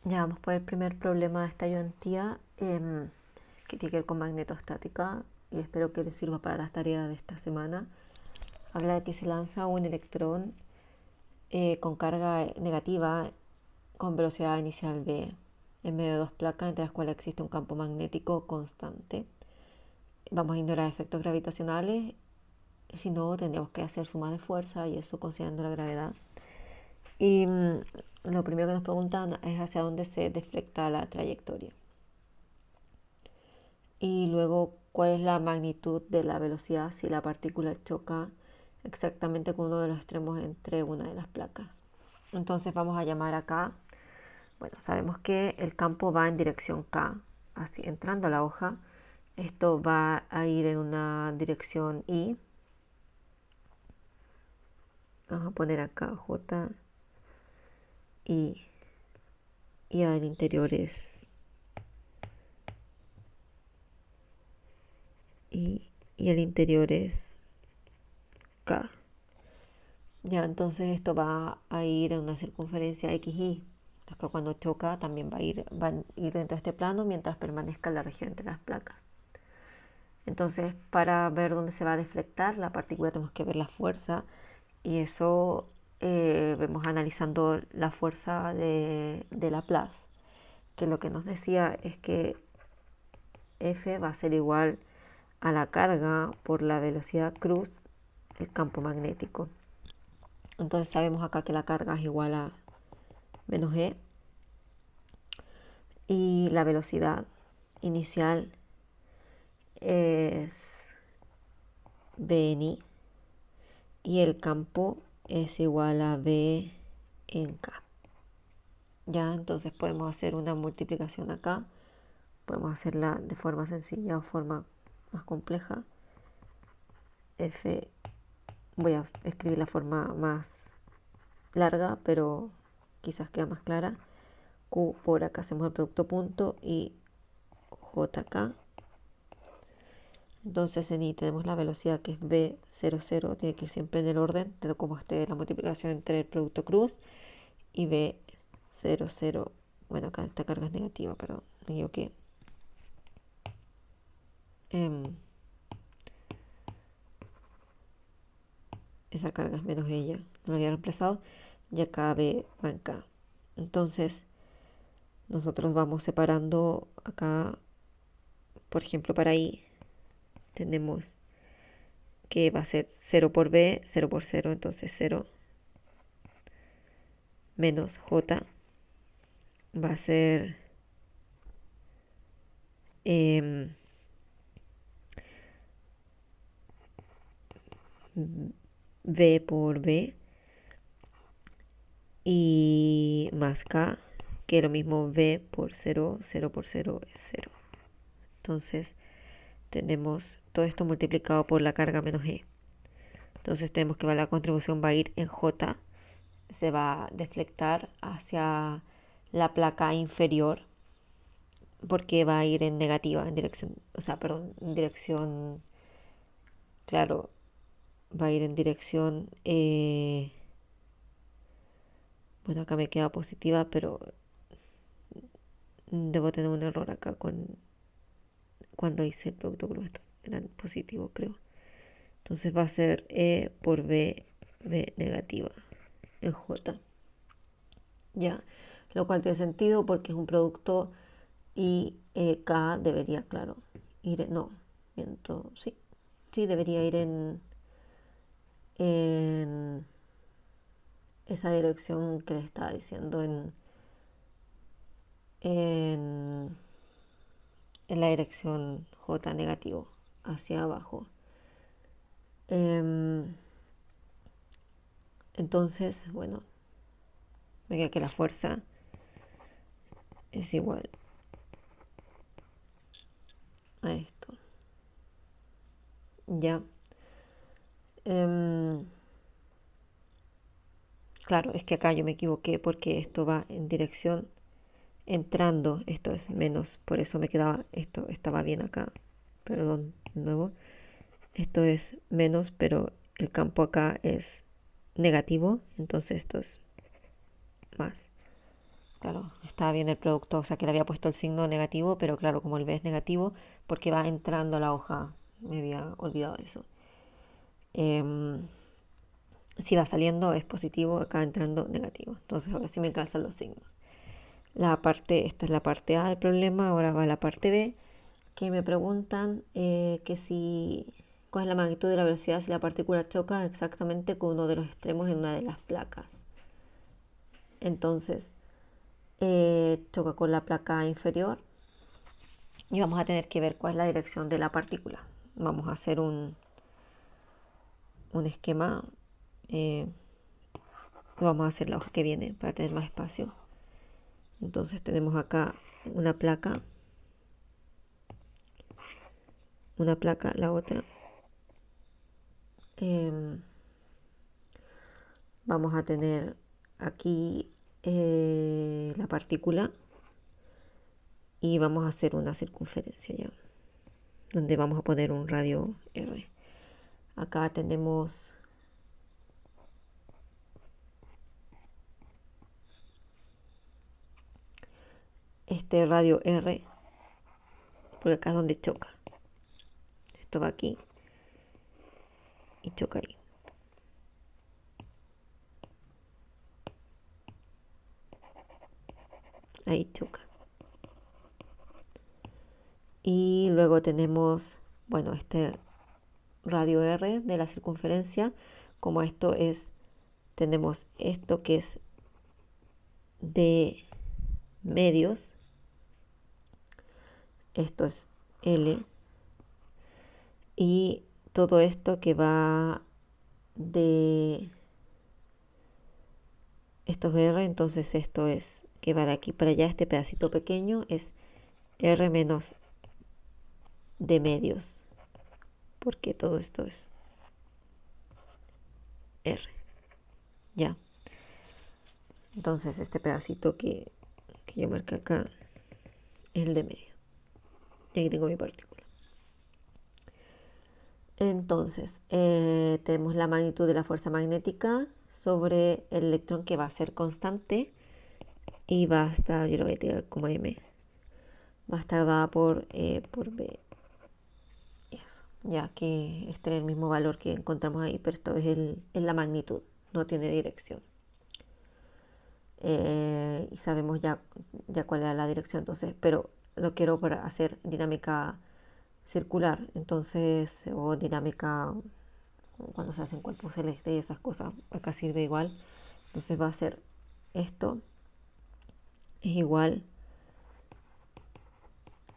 Ya vamos por el primer problema de esta ayudantía, que tiene que ver con magnetostática, y espero que les sirva para las tareas de esta semana. Habla de que se lanza un electrón con carga negativa con velocidad inicial v en medio de dos placas entre las cuales existe un campo magnético constante. Vamos a ignorar efectos gravitacionales, si no tendríamos que hacer sumas de fuerza y eso considerando la gravedad. Y lo primero que nos preguntan es hacia dónde se deflecta la trayectoria. Y luego, ¿cuál es la magnitud de la velocidad si la partícula choca exactamente con uno de los extremos entre una de las placas? Entonces vamos a llamar acá, bueno, sabemos que el campo va en dirección K, así entrando a la hoja. Esto va a ir en una dirección Y. Vamos a poner acá J, I, y al interior es y el interior es K. Ya, entonces esto va a ir en una circunferencia XY. Después cuando choca también va a ir dentro de este plano mientras permanezca en la región entre las placas. Entonces, para ver dónde se va a deflectar la partícula tenemos que ver la fuerza, y eso vemos analizando la fuerza de Laplace, que lo que nos decía es que F va a ser igual a la carga por la velocidad cruz, el campo magnético. Entonces sabemos acá que la carga es igual a menos E, y la velocidad inicial es v en I y el campo es igual a V en K. Ya, entonces podemos hacer una multiplicación acá, podemos hacerla de forma sencilla o forma más compleja. F, voy a escribir la forma más larga, pero quizás queda más clara. Q por acá hacemos el producto punto y JK. Entonces en I tenemos la velocidad que es V00, tiene que ir siempre en el orden de cómo esté la multiplicación entre el producto cruz, y V00, bueno, acá esta carga es negativa, perdón, me equivoqué. Esa carga es menos ella, no lo había reemplazado, y acá V va en K. Entonces nosotros vamos separando acá, por ejemplo, para I tenemos que va a ser 0 por B, 0 por 0, entonces 0 menos J va a ser V por B y más K, que es lo mismo V por 0, 0 por 0 es 0. Entonces tenemos todo esto multiplicado por la carga menos E. Entonces tenemos que la contribución va a ir en J, se va a deflectar hacia la placa inferior porque va a ir en negativa, en dirección, o sea, perdón, en dirección, claro, va a ir en dirección, bueno, acá me queda positiva, pero debo tener un error acá cuando hice el producto cruz, esto era positivo, creo. Entonces va a ser E por B, B negativa en J. Ya, lo cual tiene sentido porque es un producto y K debería, claro, ir, no, miento, sí, sí, debería ir en esa dirección que le estaba diciendo, en, en la dirección J negativo, hacia abajo. Entonces, bueno, me queda que la fuerza es igual a esto. Ya. Claro, es que acá yo me equivoqué porque esto va en dirección entrando, esto es menos, por eso me quedaba, esto estaba bien acá, perdón, de nuevo, esto es menos, pero el campo acá es negativo, entonces esto es más. Claro, estaba bien el producto, o sea que le había puesto el signo negativo, pero claro, como el B es negativo, porque va entrando a la hoja, me había olvidado de eso. Em, si va saliendo es positivo, acá entrando negativo. Entonces ahora sí me calzan los signos. Esta es la parte A del problema, ahora va la parte B, que me preguntan cuál es la magnitud de la velocidad si la partícula choca exactamente con uno de los extremos en una de las placas. Entonces, choca con la placa inferior y vamos a tener que ver cuál es la dirección de la partícula. Vamos a hacer un esquema. Vamos a hacer la hoja que viene para tener más espacio. Entonces tenemos acá una placa, la otra. Vamos a tener aquí la partícula y vamos a hacer una circunferencia ya, donde vamos a poner un radio R. Acá tenemos este radio R, por acá es donde choca. Esto va aquí y choca ahí. Ahí choca. Y luego tenemos, bueno, este radio R de la circunferencia. Como tenemos esto que es de medios. Esto es L. Y todo esto que va de... Esto es R, entonces esto es que va de aquí para allá. Este pedacito pequeño es R menos de medios, porque todo esto es R. Ya. Entonces este pedacito que yo marqué acá es el de medio. Y aquí tengo mi partícula. Entonces, tenemos la magnitud de la fuerza magnética sobre el electrón, que va a ser constante y va a estar, yo lo voy a tirar como M, va a estar dada por B. Eso, ya que este es el mismo valor que encontramos ahí, pero esto es la magnitud, no tiene dirección. Y sabemos ya cuál era la dirección, entonces, pero lo quiero para hacer dinámica circular, entonces, o dinámica cuando se hacen cuerpos celestes y esas cosas, acá sirve igual. Entonces va a ser esto es igual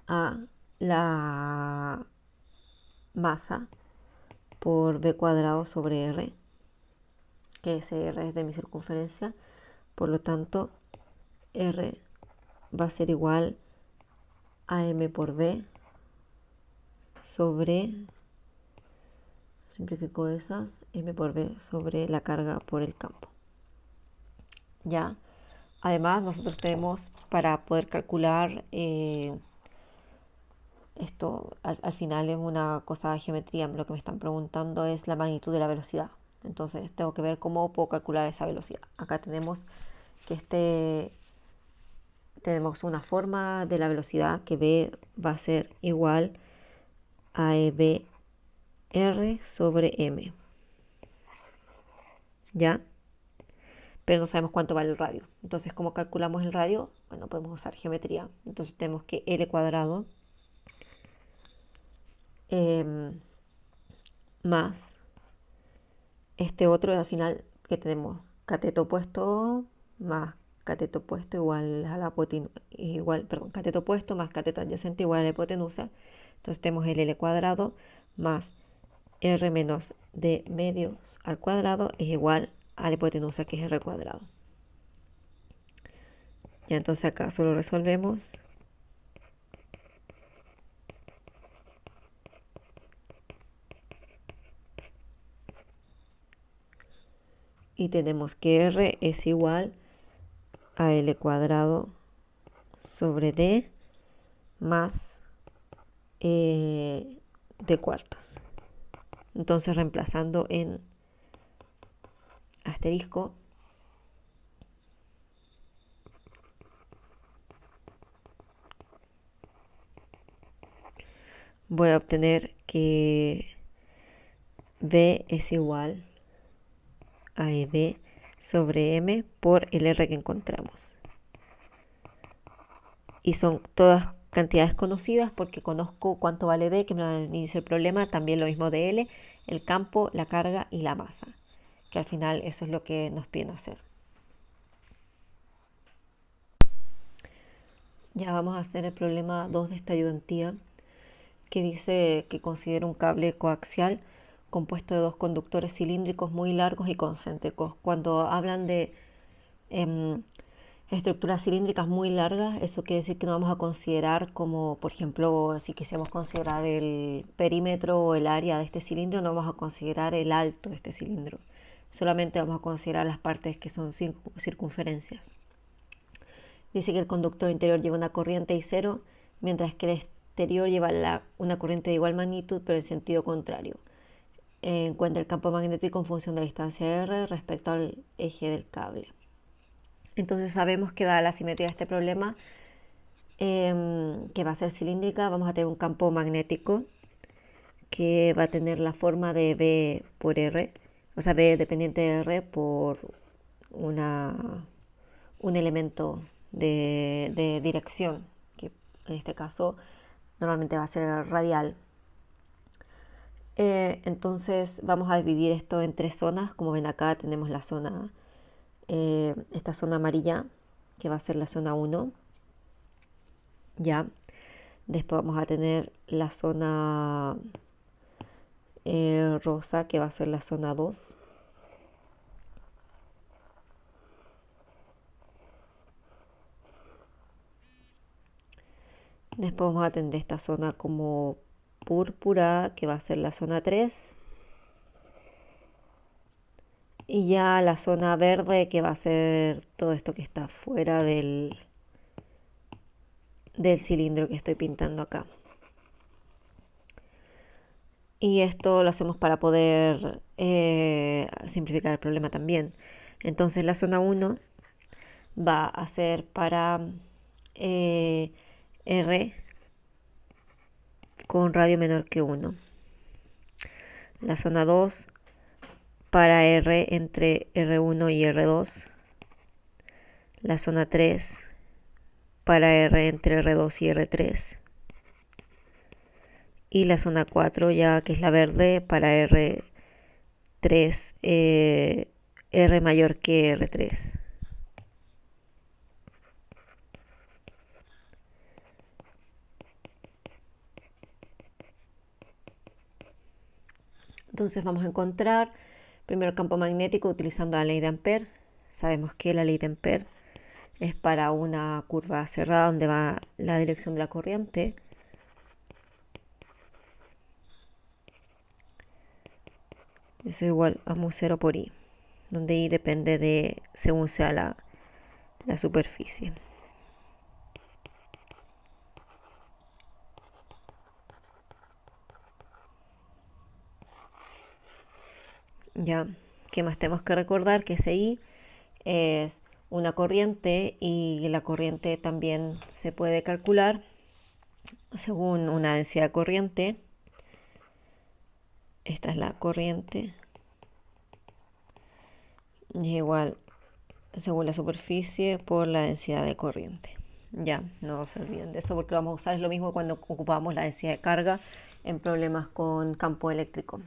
a la masa por b cuadrado sobre r, que ese r es de mi circunferencia, por lo tanto r va a ser igual a m por b sobre, simplifico esas, m por b sobre la carga por el campo. Ya, además nosotros tenemos, para poder calcular esto, al final es una cosa de geometría, lo que me están preguntando es la magnitud de la velocidad. Entonces tengo que ver cómo puedo calcular esa velocidad. Acá tenemos que tenemos una forma de la velocidad que v va a ser igual a v r sobre m. ¿Ya? Pero no sabemos cuánto vale el radio. Entonces, ¿cómo calculamos el radio? Bueno, podemos usar geometría. Entonces tenemos que L cuadrado más este otro, al final que tenemos cateto opuesto más cateto opuesto igual a la cateto opuesto más cateto adyacente igual a la hipotenusa. Entonces tenemos el L cuadrado más R menos D medios al cuadrado es igual a la hipotenusa, que es R cuadrado. Ya, entonces acá solo resolvemos. Y tenemos que R es igual a L cuadrado sobre D más D cuartos. Entonces, reemplazando en asterisco, voy a obtener que B es igual a EB sobre M por el R que encontramos. Y son todas cantidades conocidas porque conozco cuánto vale D, que me da al inicio el problema, también lo mismo de L, el campo, la carga y la masa, que al final eso es lo que nos piden hacer. Ya vamos a hacer el problema 2 de esta ayudantía, que dice que considera un cable coaxial compuesto de dos conductores cilíndricos muy largos y concéntricos. Cuando hablan de estructuras cilíndricas muy largas, eso quiere decir que no vamos a considerar como, por ejemplo, si quisiéramos considerar el perímetro o el área de este cilindro, no vamos a considerar el alto de este cilindro. Solamente vamos a considerar las partes que son circunferencias. Dice que el conductor interior lleva una corriente I0, mientras que el exterior lleva una corriente de igual magnitud, pero en sentido contrario. Encuentra el campo magnético en función de la distancia R respecto al eje del cable. Entonces sabemos que dada la simetría de este problema, que va a ser cilíndrica, vamos a tener un campo magnético que va a tener la forma de B por R, o sea, B dependiente de R por un elemento de dirección, que en este caso normalmente va a ser radial. Entonces vamos a dividir esto en tres zonas. Como ven acá tenemos la zona, esta zona amarilla, que va a ser la zona 1. Ya. Después vamos a tener la zona rosa, que va a ser la zona 2. Después vamos a tener esta zona como púrpura, que va a ser la zona 3. Y ya la zona verde, que va a ser todo esto que está fuera del cilindro que estoy pintando acá. Y esto lo hacemos para poder simplificar el problema también. Entonces la zona 1 va a ser para R con radio menor que 1. La zona 2 para R entre R1 y R2. La zona 3 para R entre R2 y R3. Y la zona 4, ya que es la verde, para R3, R mayor que R3. Entonces vamos a encontrar primero el campo magnético utilizando la ley de Ampère. Sabemos que la ley de Ampère es para una curva cerrada donde va la dirección de la corriente. Eso es igual a mu0 por I, donde I depende de según sea la superficie. Ya, ¿qué más tenemos que recordar? Que ese I es una corriente y la corriente también se puede calcular según una densidad de corriente. Esta es la corriente. Y es igual según la superficie por la densidad de corriente. Ya, no se olviden de eso porque lo vamos a usar. Es lo mismo cuando ocupamos la densidad de carga en problemas con campo eléctrico.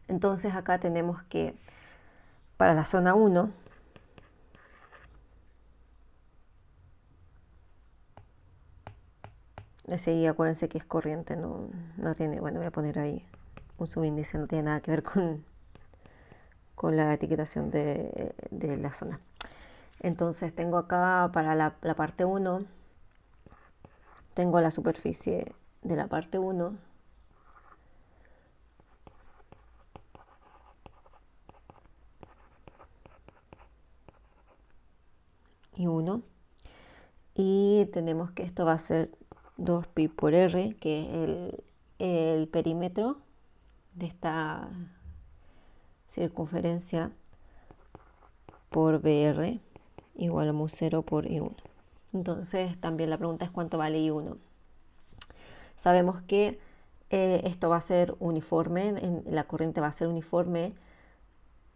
Entonces acá tenemos que para la zona 1 ese I, acuérdense que es corriente, no tiene, bueno, voy a poner ahí un subíndice, no tiene nada que ver con la etiquetación de la zona. Entonces tengo acá para la parte 1, tengo la superficie de la parte 1. Y 1. Y tenemos que esto va a ser 2pi por R, que es el perímetro de esta circunferencia por BR igual a mu0 por I1. Entonces también la pregunta es cuánto vale I1. sabemos que esto va a ser uniforme, la corriente va a ser uniforme,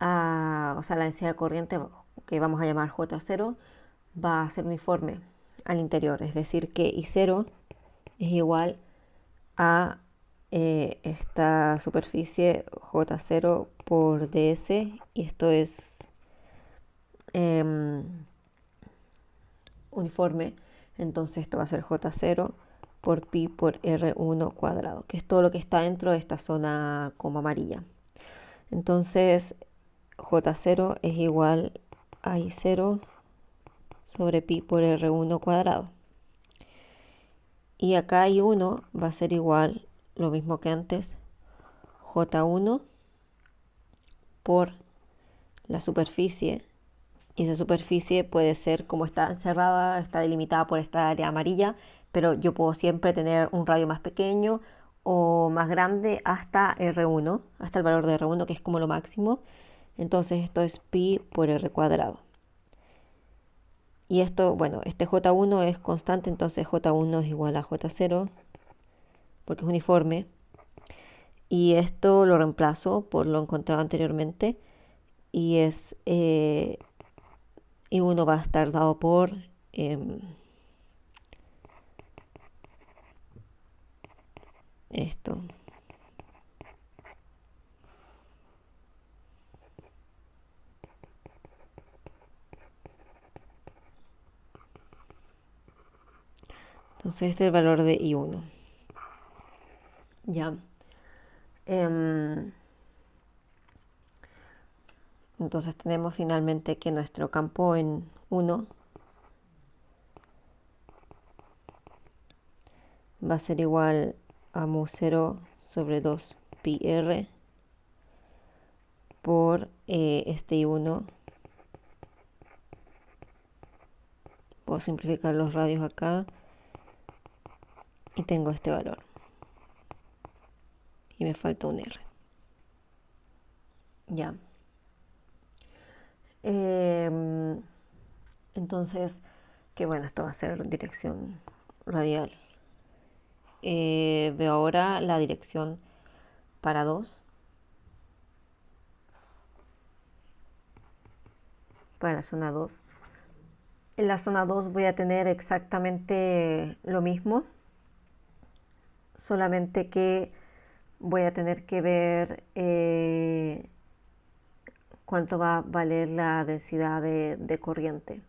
o sea, la densidad de corriente que vamos a llamar J0 va a ser uniforme al interior, es decir, que I0 es igual a esta superficie J0 por ds, y esto es uniforme, entonces esto va a ser J0 por pi por R1 cuadrado, que es todo lo que está dentro de esta zona como amarilla. Entonces J0 es igual a I0 sobre pi por R1 cuadrado. Y acá I1 va a ser igual, lo mismo que antes, J1 por la superficie. Y esa superficie puede ser, como está encerrada, está delimitada por esta área amarilla, pero yo puedo siempre tener un radio más pequeño o más grande hasta R1, hasta el valor de R1, que es como lo máximo. Entonces esto es pi por R cuadrado. Y esto, bueno, este J1 es constante, entonces J1 es igual a J0, porque es uniforme. Y esto lo reemplazo por lo encontrado anteriormente, y es I1 va a estar dado por esto. Entonces este es el valor de I1. Ya. Entonces tenemos finalmente que nuestro campo en 1 va a ser igual a mu0 sobre 2 pi r por este I1. Puedo simplificar los radios acá y tengo este valor. Y me falta un r. Ya. Entonces, que bueno, esto va a ser dirección radial. Veo ahora la dirección para 2. Para la zona 2. En la zona 2 voy a tener exactamente lo mismo, solamente que voy a tener que ver cuánto va a valer la densidad de corriente.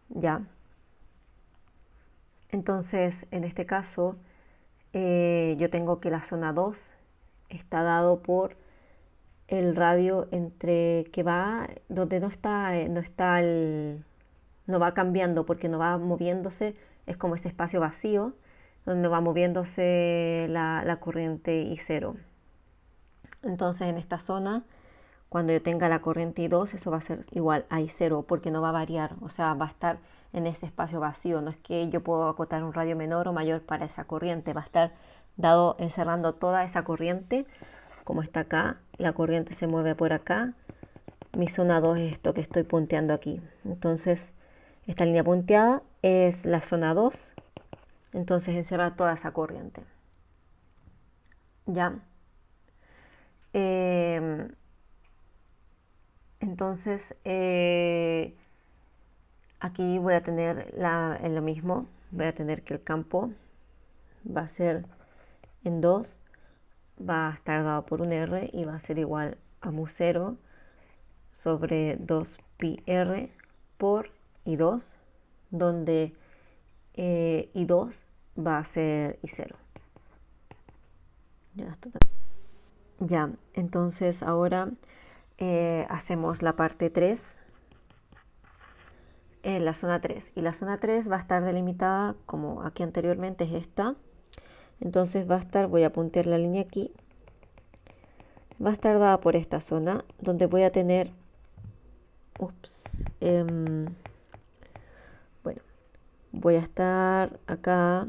Ya. Entonces, en este caso, yo tengo que la zona 2 está dado por el radio entre que va, donde no va cambiando porque no va moviéndose, es como ese espacio vacío donde va moviéndose la corriente I0. Entonces en esta zona, cuando yo tenga la corriente I2, eso va a ser igual a I0 porque no va a variar, o sea, va a estar en ese espacio vacío. No es que yo puedo acotar un radio menor o mayor para esa corriente, va a estar dado encerrando toda esa corriente, como está acá, la corriente se mueve por acá, mi zona 2 es esto que estoy punteando aquí. Entonces, esta línea punteada es la zona 2, entonces encierra toda esa corriente. Ya. Entonces, aquí voy a tener en lo mismo, voy a tener que el campo va a ser en 2, va a estar dado por un R y va a ser igual a mu0 sobre 2 pi r por I2, donde I2 va a ser I0. Ya, entonces ahora hacemos la parte 3 en la zona 3. Y la zona 3 va a estar delimitada como aquí anteriormente es esta. Entonces va a estar, voy a puntear la línea aquí, va a estar dada por esta zona donde voy a tener, bueno, voy a estar acá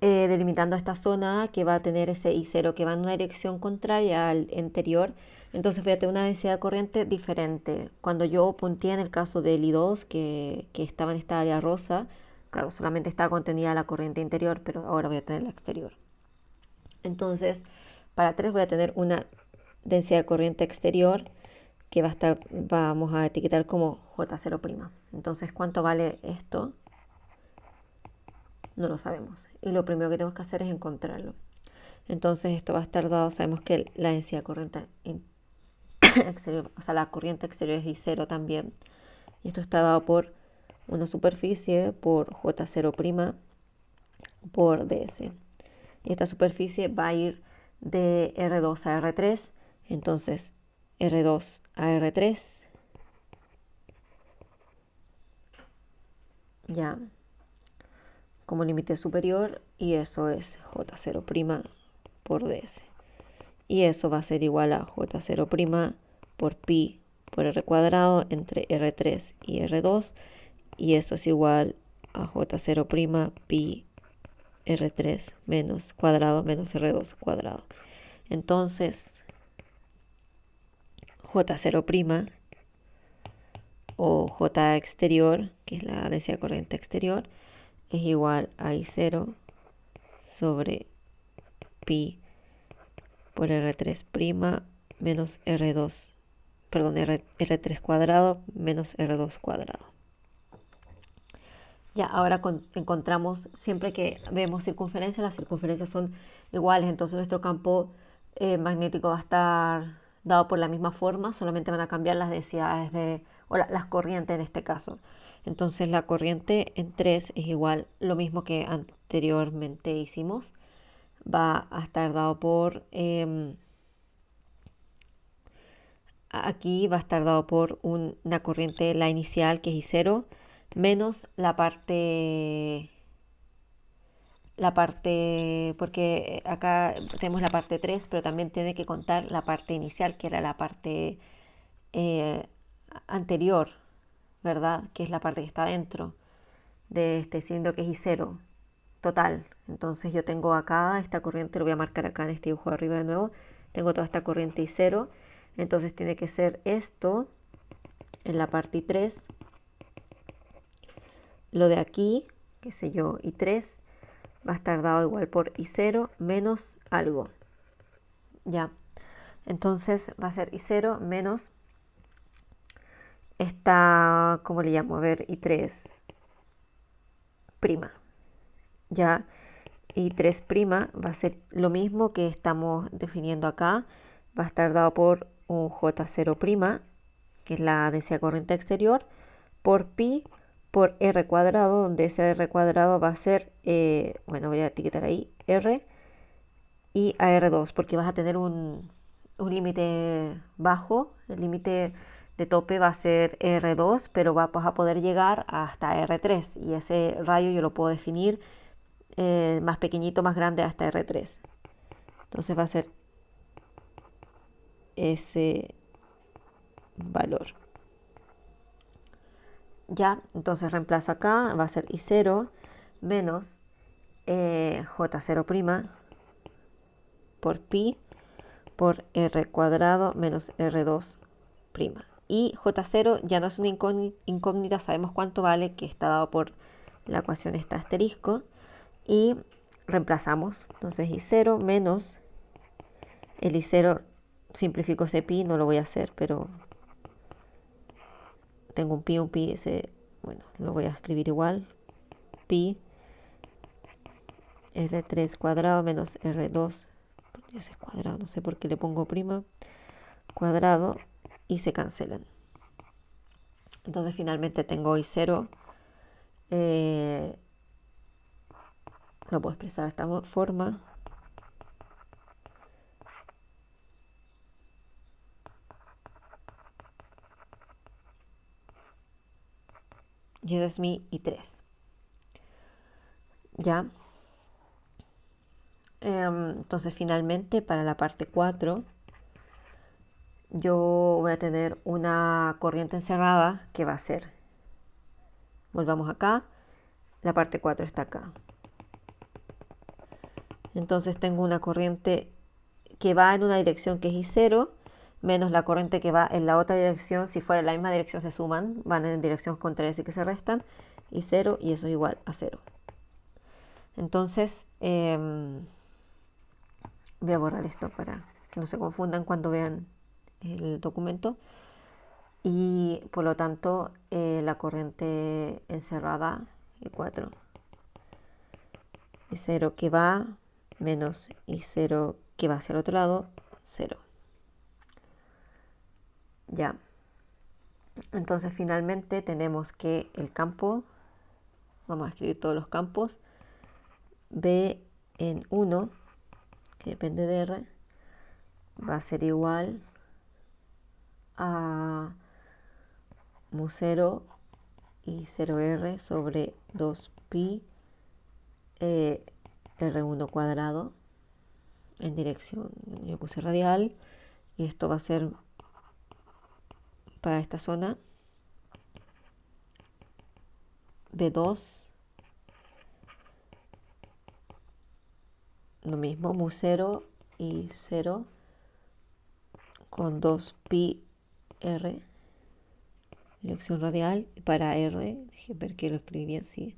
delimitando esta zona que va a tener ese I0 que va en una dirección contraria al anterior. Entonces voy a tener una densidad de corriente diferente. Cuando yo punteé en el caso del I2 que estaba en esta área rosa, Claro, solamente está contenida la corriente interior, pero ahora voy a tener la exterior. Entonces, para 3 voy a tener una densidad de corriente exterior que va a estar, vamos a etiquetar como J0'. Entonces, ¿cuánto vale esto? No lo sabemos. Y lo primero que tenemos que hacer es encontrarlo. Entonces, esto va a estar dado, sabemos que la densidad de corriente exterior, o sea, la corriente exterior es I0 también. Y esto está dado por una superficie por J0' por ds. Y esta superficie va a ir de R2 a R3. Entonces, R2 a R3. Ya. Como límite superior. Y eso es J0' por ds. Y eso va a ser igual a J0' por pi por R cuadrado entre R3 y R2. Y eso es igual a J0' pi R3 menos cuadrado menos R2 cuadrado. Entonces, J0' o J exterior, que es la densidad de corriente exterior, es igual a I0 sobre pi por R3' menos R2, perdón, R3 cuadrado menos R2 cuadrado. Ya, ahora encontramos, siempre que vemos circunferencias, las circunferencias son iguales, entonces nuestro campo magnético va a estar dado por la misma forma, solamente van a cambiar las densidades o las corrientes en este caso. Entonces la corriente en 3 es igual, lo mismo que anteriormente hicimos, va a estar dado por, aquí va a estar dado por una corriente, la inicial que es I0, menos porque acá tenemos la parte 3, pero también tiene que contar la parte inicial, que era la parte anterior, ¿verdad? Que es la parte que está dentro de este cilindro que es I0 total. Entonces yo tengo acá esta corriente, lo voy a marcar acá en este dibujo de arriba de nuevo, tengo toda esta corriente I0, entonces tiene que ser esto en la parte I3, lo de aquí, qué sé yo, I3, va a estar dado igual por I0 menos algo. Ya. Entonces va a ser I0 menos esta, ¿cómo le llamo? A ver, I3 prima. Ya. I3 prima va a ser lo mismo que estamos definiendo acá. Va a estar dado por un J0', que es la densidad de corriente exterior, por pi por R cuadrado, donde ese R cuadrado va a ser, bueno, voy a etiquetar ahí, R y a R2, porque vas a tener un límite bajo, el límite de tope va a ser R2, pero vas a poder llegar hasta R3 y ese radio yo lo puedo definir más pequeñito, más grande hasta R3. Entonces va a ser ese valor. Ya, entonces reemplazo acá, va a ser I0 menos J0' por pi por R cuadrado menos R2'. Y J0 ya no es una incógnita, sabemos cuánto vale, que está dado por la ecuación esta asterisco. Y reemplazamos, entonces I0 menos el I0, simplifico ese pi, no lo voy a hacer, pero tengo un pi, ese, bueno, lo voy a escribir igual, pi R3 cuadrado menos R2, ese es cuadrado, no sé por qué le pongo prima, cuadrado, y se cancelan. Entonces finalmente tengo I0, lo puedo expresar de esta forma. Y ese es mi I3. Ya. Entonces finalmente para la parte 4 yo voy a tener una corriente encerrada que va a ser, volvamos acá, la parte 4 está acá. Entonces tengo una corriente que va en una dirección que es I0 menos la corriente que va en la otra dirección. Si fuera en la misma dirección se suman, van en dirección contrarias y que se restan. y 0 y eso es igual a 0. Entonces voy a borrar esto para que no se confundan cuando vean el documento. Y por lo tanto la corriente encerrada I4 y 0 que va menos I0 que va hacia el otro lado, 0. Ya. Entonces finalmente tenemos que el campo, vamos a escribir todos los campos, B en 1, que depende de R, va a ser igual a mu 0 y 0R sobre 2pi R1 cuadrado en dirección, yo puse radial, y esto va a ser para esta zona B2, lo mismo, mu 0 y 0 con 2pi R, dirección radial, y para R, déjenme ver que lo escribí bien, sí,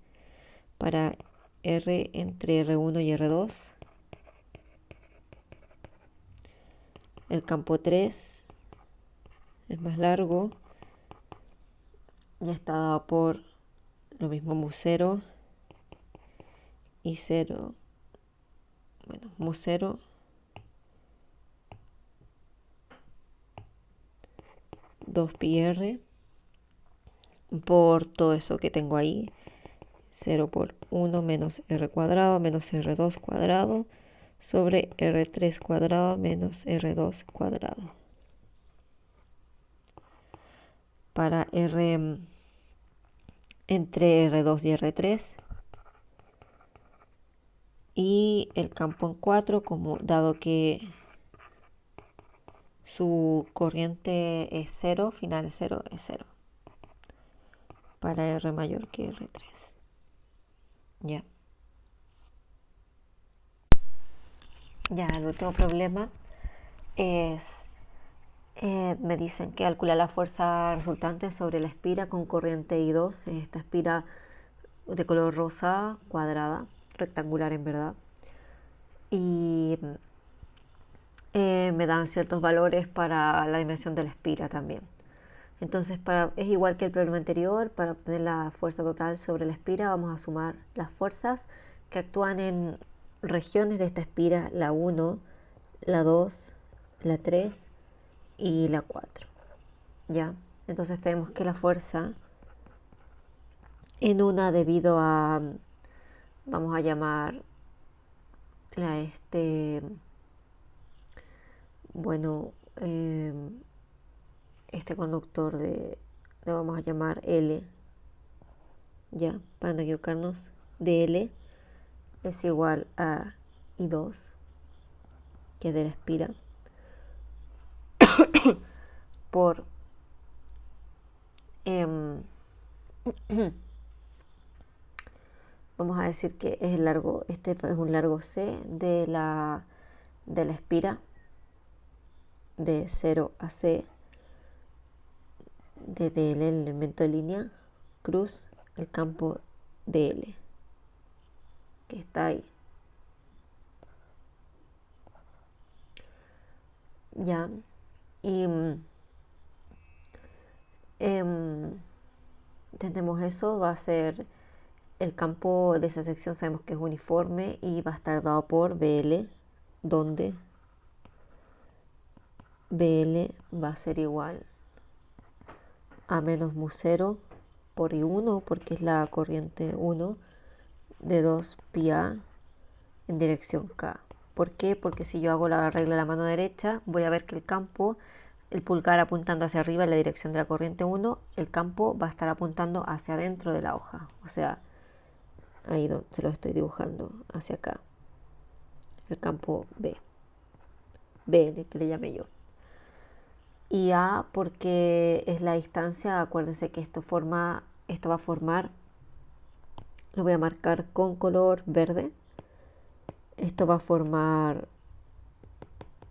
para R entre R1 y R2, el campo 3 es más largo, ya está dado por lo mismo mu 0 y 0, bueno, mu 0 2pi R por todo eso que tengo ahí, 0 por 1 menos R cuadrado menos R2 cuadrado sobre R3 cuadrado menos R2 cuadrado. Para R entre R2 y R3, y el campo en 4, como dado que su corriente es 0, final es 0, es 0. Para R mayor que R3. Ya. Ya, el último problema es, me dicen que calcula la fuerza resultante sobre la espira con corriente I2, esta espira de color rosa, cuadrada, rectangular en verdad. Y me dan ciertos valores para la dimensión de la espira también. Entonces es igual que el problema anterior, para obtener la fuerza total sobre la espira vamos a sumar las fuerzas que actúan en regiones de esta espira, la 1, la 2, la 3 y la 4. ¿Ya? Entonces tenemos que la fuerza en una debido a, vamos a llamarla bueno, este conductor le vamos a llamar L, ya, para no equivocarnos, de L es igual a I2, que es de la espira, por vamos a decir que es el largo, este es un largo C de la espira, de 0 a C, de DL, el elemento de línea, cruz, el campo DL, que está ahí. Ya, y tenemos eso, va a ser el campo de esa sección, sabemos que es uniforme y va a estar dado por BL, donde BL va a ser igual a menos mu 0 por I1, porque es la corriente 1 de 2 pi A en dirección K. ¿Por qué? Porque si yo hago la regla de la mano derecha, voy a ver que el campo, el pulgar apuntando hacia arriba en la dirección de la corriente 1, el campo va a estar apuntando hacia adentro de la hoja, o sea, ahí donde se lo estoy dibujando, hacia acá, el campo B, BL, que le llamé yo. Y A porque es la distancia, acuérdense que esto va a formar, lo voy a marcar con color verde, esto va a formar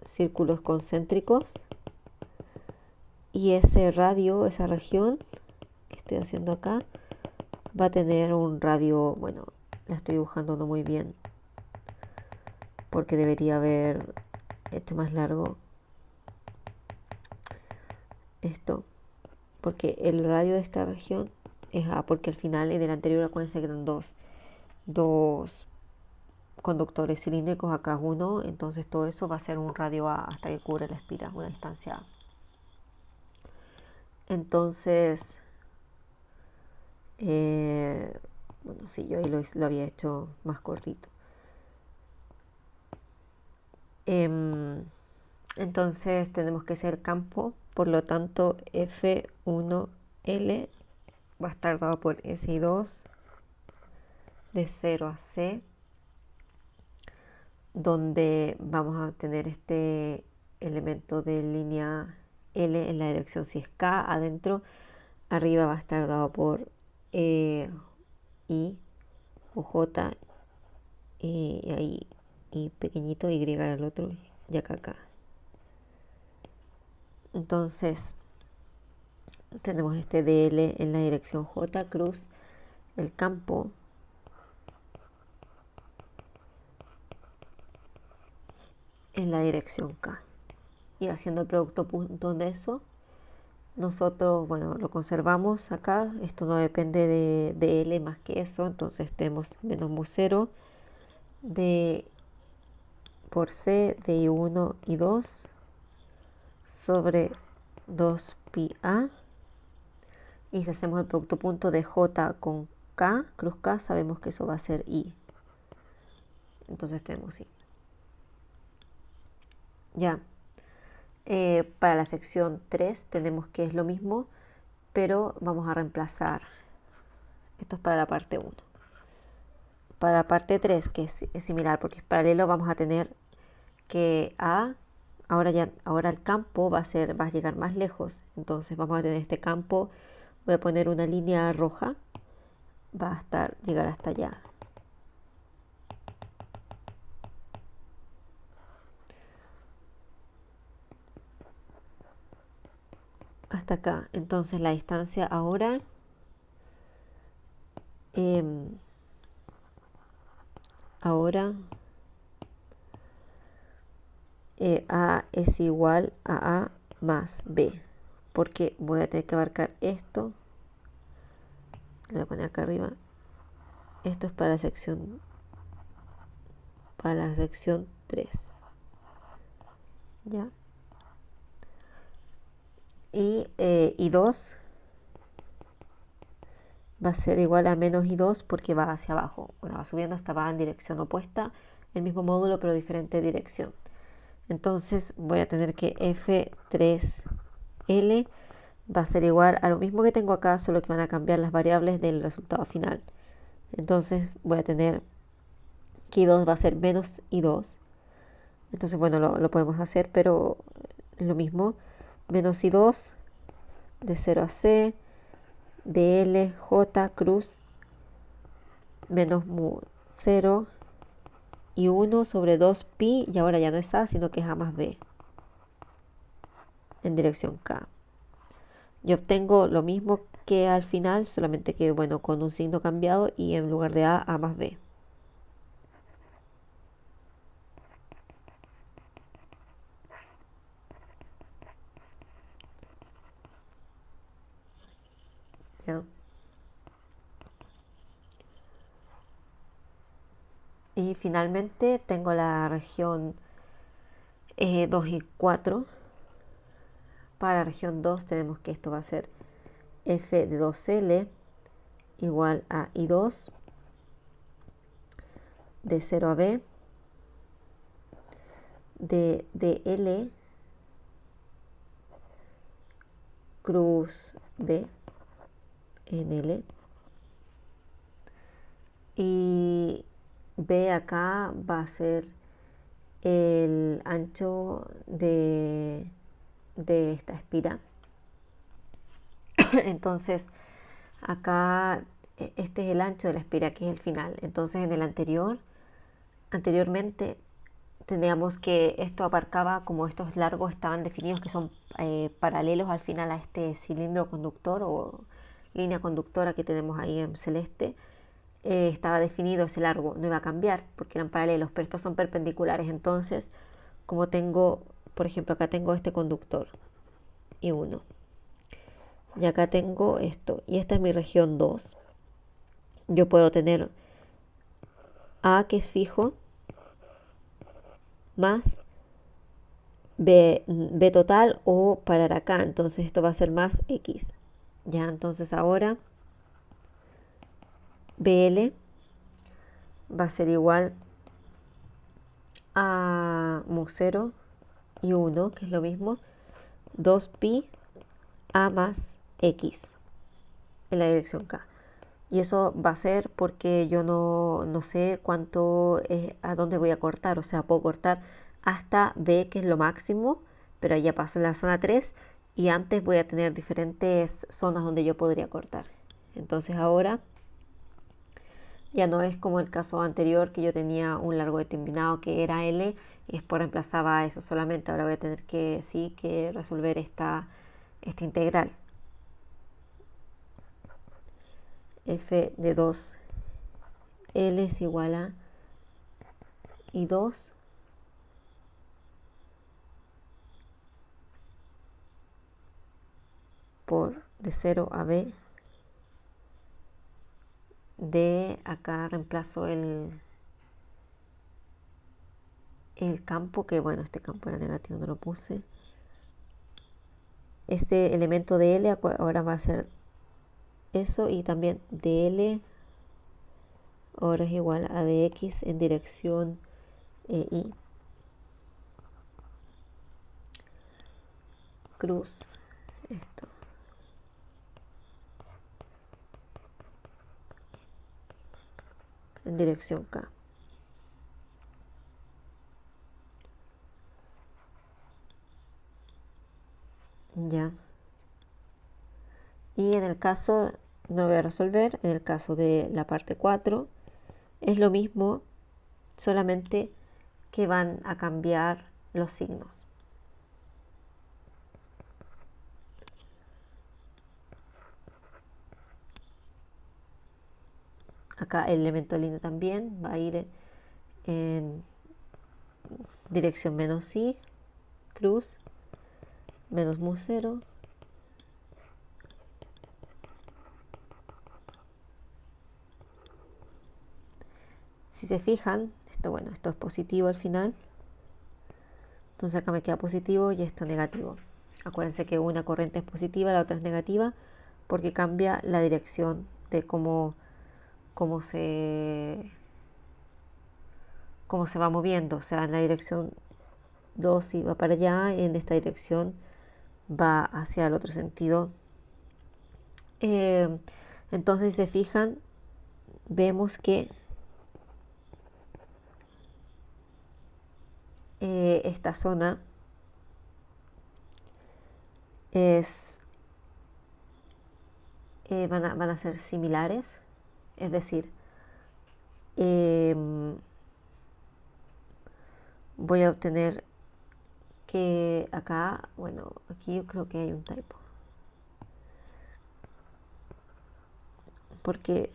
círculos concéntricos, y ese radio, esa región que estoy haciendo acá, va a tener un radio, bueno, la estoy dibujando no muy bien porque debería haber hecho más largo esto, porque el radio de esta región es A, porque al final en el anterior acuérdense que eran dos conductores cilíndricos, acá uno, entonces todo eso va a ser un radio A hasta que cubre la espira, una distancia A. Entonces, bueno, sí, yo ahí lo había hecho más cortito. Entonces tenemos que hacer campo, por lo tanto F1L va a estar dado por SI2 de 0 a C, donde vamos a tener este elemento de línea L en la dirección si es K adentro, arriba va a estar dado por I o J y ahí y pequeñito Y al otro y acá acá. Entonces tenemos este DL en la dirección J, cruz el campo en la dirección K. Y haciendo el producto punto de eso, nosotros, bueno, lo conservamos acá. Esto no depende de L más que eso, entonces tenemos menos mu 0 de por C de I1 y 2 sobre 2 pi A. Y si hacemos el producto punto de J con K, cruz K, sabemos que eso va a ser I. Entonces tenemos I. Ya. Para la sección 3 tenemos que es lo mismo, pero vamos a reemplazar. Esto es para la parte 1. Para la parte 3, que es similar porque es paralelo, vamos a tener que A, ahora el campo va a llegar más lejos. Entonces vamos a tener este campo, voy a poner una línea roja, va a llegar hasta allá. Hasta acá. Entonces la distancia ahora A es igual a A más B, porque voy a tener que abarcar esto, lo voy a poner acá arriba, esto es para la sección 3, ¿ya? Y I2 va a ser igual a menos I2 porque va hacia abajo, bueno, va subiendo, esta va en dirección opuesta, el mismo módulo pero diferente dirección. Entonces voy a tener que F3L va a ser igual a lo mismo que tengo acá, solo que van a cambiar las variables del resultado final. Entonces voy a tener que I2 va a ser menos I2. Entonces, bueno, lo podemos hacer, pero lo mismo. Menos I2 de 0 a C, de L, J, cruz, menos mu 0 y 1 sobre 2 pi, y ahora ya no es A, sino que es A más B, en dirección K. Yo obtengo lo mismo que al final, solamente que, bueno, con un signo cambiado y en lugar de A, A más B. ¿Ya? Y finalmente tengo la región 2 y 4. Para la región 2 tenemos que esto va a ser F de 2L igual a I2 de 0 a B de DL cruz B en L y B acá va a ser el ancho de esta espira. Entonces acá este es el ancho de la espira, que es el final. Entonces en el anteriormente teníamos que esto abarcaba, como estos largos estaban definidos, que son paralelos al final a este cilindro conductor o línea conductora que tenemos ahí en celeste, estaba definido ese largo, no iba a cambiar porque eran paralelos, pero estos son perpendiculares. Entonces, como tengo, por ejemplo, acá tengo este conductor y uno, y acá tengo esto, y esta es mi región 2. Yo puedo tener A, que es fijo, más B total, o parar acá. Entonces esto va a ser más X. Ya, entonces ahora BL va a ser igual a mu 0 y 1, que es lo mismo, 2pi A más X en la dirección K. Y eso va a ser porque yo no sé cuánto es, a dónde voy a cortar. O sea, puedo cortar hasta B, que es lo máximo, pero ya paso en la zona 3 y antes voy a tener diferentes zonas donde yo podría cortar. Entonces ahora ya no es como el caso anterior, que yo tenía un largo determinado que era L y después reemplazaba eso solamente. Ahora voy a tener que sí que resolver esta integral. F de 2L es igual a I2 por de 0 a B. De acá reemplazo el campo, que bueno, este campo era negativo, no lo puse. Este elemento de L ahora va a ser eso, y también de L ahora es igual a dx en dirección Y. Cruz, esto. En dirección K. Ya. Y en el caso, no lo voy a resolver, en el caso de la parte 4, es lo mismo, solamente que van a cambiar los signos. Acá el elemento de línea también va a ir en dirección menos I, cruz, menos mu 0. Si se fijan, esto es positivo al final. Entonces acá me queda positivo y esto negativo. Acuérdense que una corriente es positiva, la otra es negativa, porque cambia la dirección de cómo se, cómo se va moviendo. O sea, en la dirección 2 si va para allá, y en esta dirección va hacia el otro sentido. Entonces, si se fijan, vemos que esta zona es, van a ser similares, es decir, voy a obtener que acá, bueno, aquí yo creo que hay un typo, porque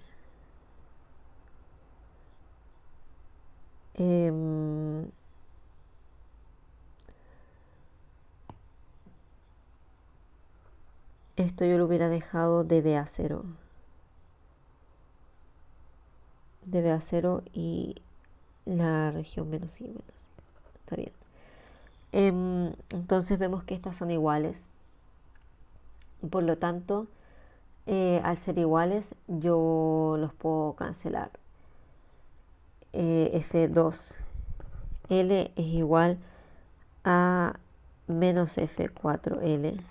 esto yo lo hubiera dejado de B a 0. De B a 0 y la región menos I. Bueno, está bien. Entonces vemos que estas son iguales. Por lo tanto, al ser iguales, yo los puedo cancelar. F2L es igual a menos F4L.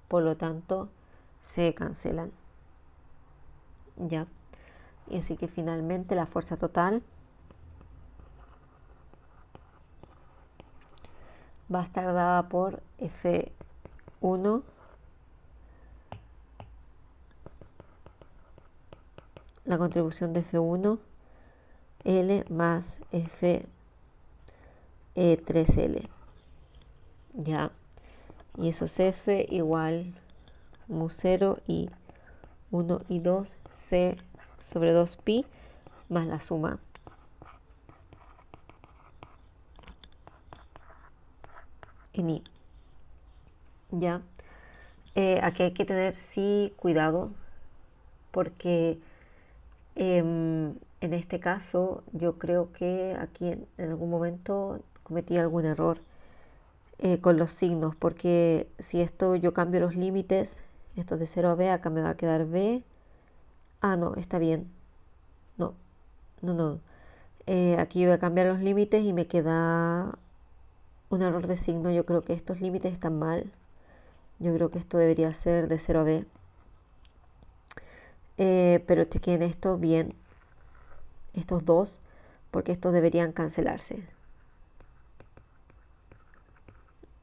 Por lo tanto, se cancelan. Ya. Y así que finalmente la fuerza total va a estar dada por F1 la contribución de F1 L más F3L. Ya. Y eso es F igual mu 0 y 1 y 2, C sobre 2pi más la suma. En I. ¿Ya? Aquí hay que tener sí cuidado porque en este caso yo creo que aquí en algún momento cometí algún error con los signos, porque si esto yo cambio los límites, esto es de 0 a b, acá me va a quedar b. Ah, no, está bien. No, no. Aquí yo voy a cambiar los límites y me queda un error de signo. Yo creo que estos límites están mal. Yo creo que esto debería ser de 0 a b. Pero chequen esto bien, estos dos, porque estos deberían cancelarse.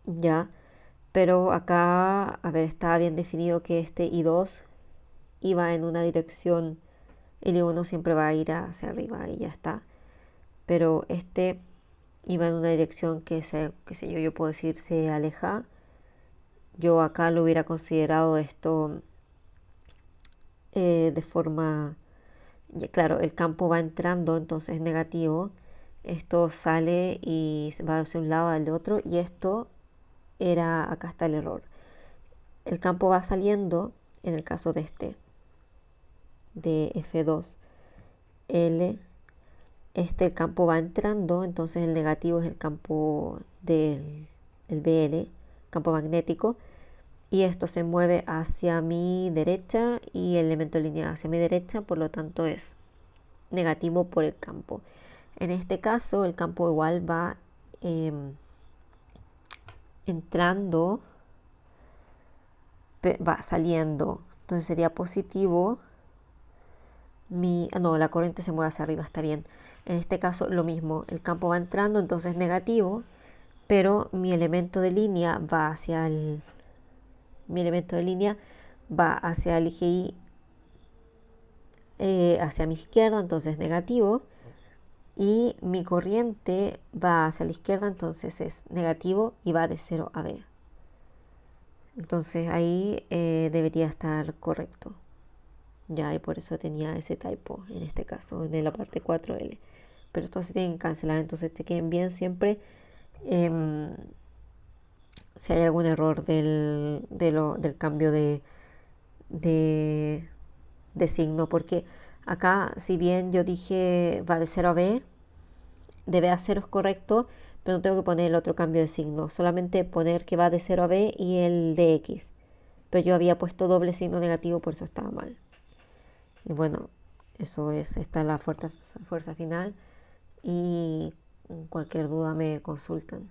Ya, pero acá, a ver, está bien definido que este I2 iba en una dirección, el I1 siempre va a ir hacia arriba y ya está. Pero este iba en una dirección que qué sé yo puedo decir se aleja. Yo acá lo hubiera considerado esto de forma, ya, claro, el campo va entrando, entonces es negativo. Esto sale y va hacia un lado al otro y esto era, acá está el error. El campo va saliendo, en el caso de este, de F2, L, el campo va entrando, entonces el negativo es el campo del el BL, campo magnético, y esto se mueve hacia mi derecha y el elemento lineal hacia mi derecha, por lo tanto es negativo por el campo. En este caso el campo igual va entrando, va saliendo, entonces sería positivo. No, la corriente se mueve hacia arriba, está bien. En este caso lo mismo, el campo va entrando, entonces negativo, pero mi elemento de línea va hacia mi elemento de línea va hacia el eje Y, hacia mi izquierda, entonces negativo, y mi corriente va hacia la izquierda, entonces es negativo y va de 0 a b. Entonces ahí debería estar correcto. Ya, y por eso tenía ese typo en este caso, en la parte 4L. Pero estos se tienen que cancelar, entonces chequen bien siempre si hay algún error del cambio de, de signo. Porque acá, si bien yo dije va de 0 a B, de B a 0 es correcto, pero no tengo que poner el otro cambio de signo. Solamente poner que va de 0 a B y el de X. Pero yo había puesto doble signo negativo, por eso estaba mal. Y bueno, eso es, esta es la fuerza final y cualquier duda me consultan.